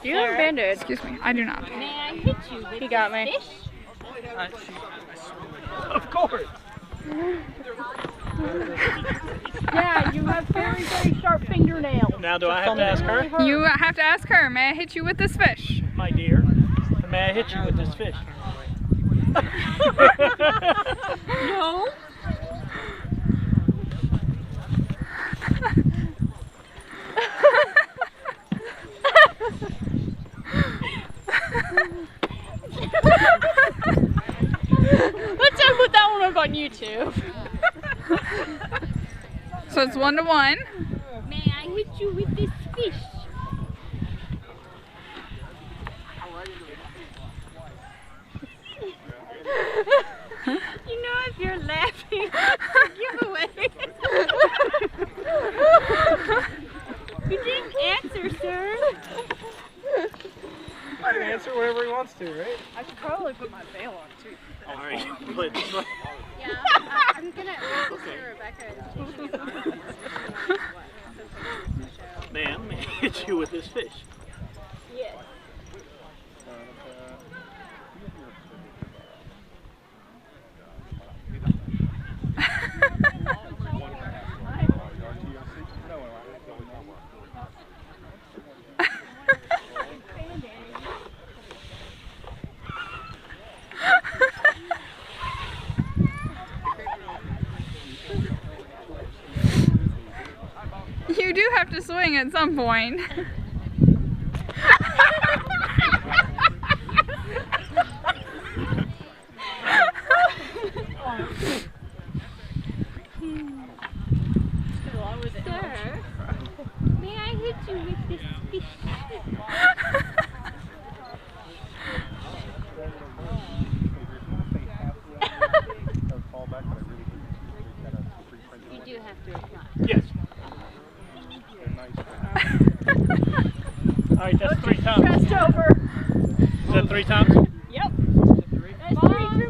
Do you have a Band-Aid? Excuse me, I do not. May I hit you with He got me. fish? Of course. Yeah, you have very, very sharp fingernails. Now do I have to ask her? You have to ask her, may I hit you with this fish? My dear, may I hit you with this fish? No. Let's just put that one up on YouTube. So it's 1-1. May I hit you with this fish? You know, if you're laughing, giveaway. You didn't answer, sir. I can answer whatever he wants to, right? I should probably put my veil on too. All right, but Yeah, I'm gonna listen to Rebecca. ma'am, may I hit you with this fish? Yes. You do have to swing at some point. Sir, may I hit you with this fish? You do have to reply. Yes. All right, that's 3 times. Chest over. Is that 3 times? Yep. That's 3 times.